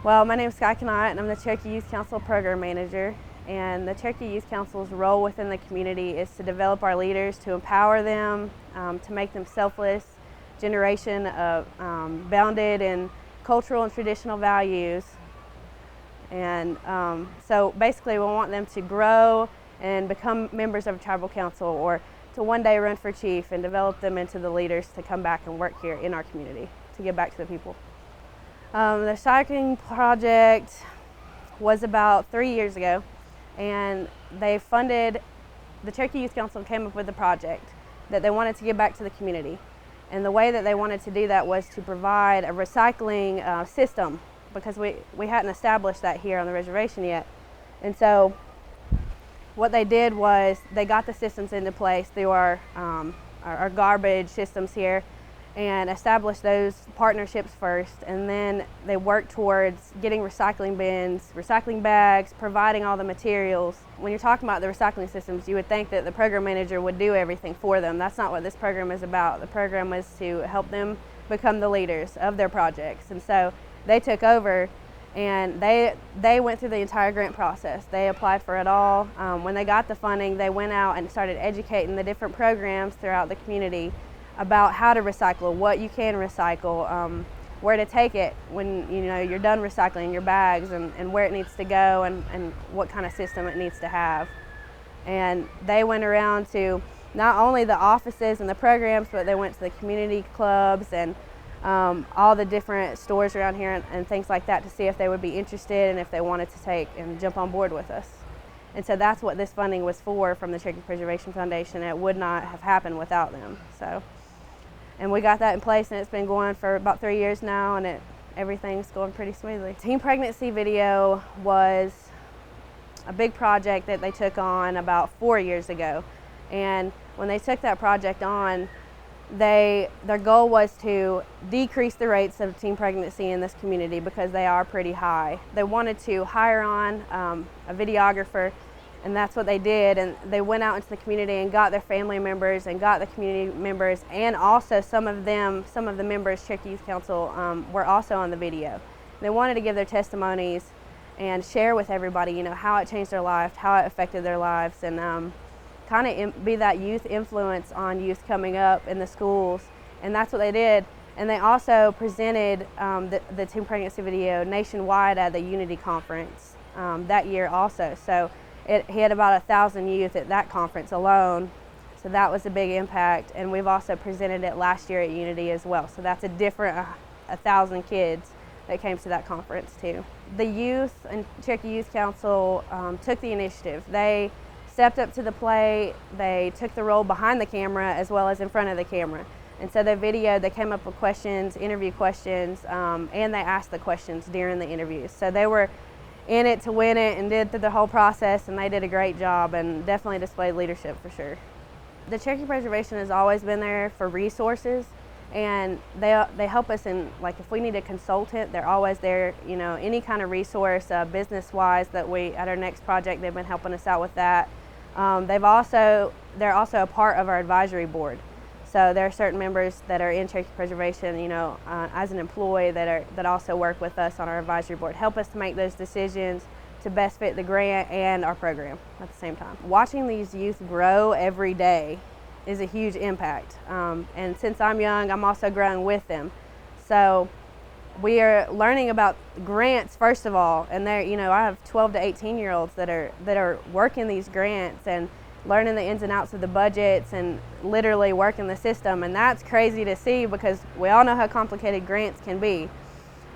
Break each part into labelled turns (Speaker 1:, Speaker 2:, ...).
Speaker 1: Well, my name is Kanott, and I'm the Cherokee Youth Council Program Manager. And the Cherokee Youth Council's role within the community is to develop our leaders, to empower them, to make them selfless, generation of bounded in cultural and traditional values. And so basically we want them to grow and become members of a tribal council, or to one day run for chief, and develop them into the leaders to come back and work here in our community to give back to the people. The recycling project was about 3 years ago, and they funded, the Cherokee Youth Council came up with a project that they wanted to give back to the community. And the way that they wanted to do that was to provide a recycling system, because we hadn't established that here on the reservation yet. And so what they did was they got the systems into place through our garbage systems here, and established those partnerships first, and then they worked towards getting recycling bins, recycling bags, providing all the materials. When you're talking about the recycling systems, you would think that the program manager would do everything for them. That's not what this program is about. The program was to help them become the leaders of their projects. And so they took over, and they went through the entire grant process. They applied for it all. When they got the funding, they went out and started educating the different programs throughout the community about how to recycle, what you can recycle, where to take it when you're done recycling your bags, and where it needs to go, and what kind of system it needs to have. And they went around to not only the offices and the programs, but they went to the community clubs and all the different stores around here and things like that, to see if they would be interested and if they wanted to take and jump on board with us. And so that's what this funding was for from the Cherokee Preservation Foundation. It would not have happened without them. And we got that in place, and it's been going for about 3 years now, and everything's going pretty smoothly. Teen pregnancy video was a big project that they took on about 4 years ago. And when they took that project on, their goal was to decrease the rates of teen pregnancy in this community, because they are pretty high. They wanted to hire on a videographer, and that's what they did. And they went out into the community and got their family members and got the community members, and also some of the members, Cherokee Youth Council, were also on the video. They wanted to give their testimonies and share with everybody, how it changed their life, how it affected their lives, and kind of be that youth influence on youth coming up in the schools. And that's what they did. And they also presented the teen pregnancy video nationwide at the Unity Conference that year also. So it had about 1,000 youth at that conference alone. So that was a big impact. And we've also presented it last year at Unity as well. So that's a different 1,000 kids that came to that conference too. The youth and Cherokee Youth Council took the initiative. They stepped up to the plate. They took the role behind the camera as well as in front of the camera. And so they came up with questions, interview questions, and they asked the questions during the interviews. So they were in it to win it and did through the whole process, and they did a great job and definitely displayed leadership for sure. The Cherokee Preservation has always been there for resources, and they help us in, like, if we need a consultant, they're always there, any kind of resource business-wise that at our next project, they've been helping us out with that. They're also a part of our advisory board. So there are certain members that are in Cherokee Preservation, as an employee that also work with us on our advisory board, help us to make those decisions to best fit the grant and our program at the same time. Watching these youth grow every day is a huge impact. And since I'm young, I'm also growing with them. So we are learning about grants first of all, and I have 12 to 18-year-olds that are working these grants and learning the ins and outs of the budgets and literally working the system. And that's crazy to see, because we all know how complicated grants can be.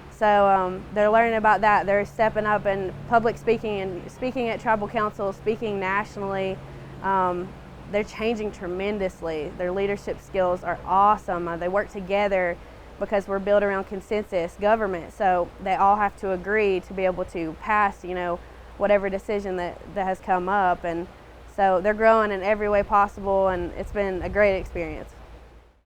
Speaker 1: So they're learning about that. They're stepping up in public speaking and speaking at tribal councils, speaking nationally. They're changing tremendously. Their leadership skills are awesome. They work together because we're built around consensus government. So they all have to agree to be able to pass, whatever decision that has come up. And so they're growing in every way possible, and it's been a great experience.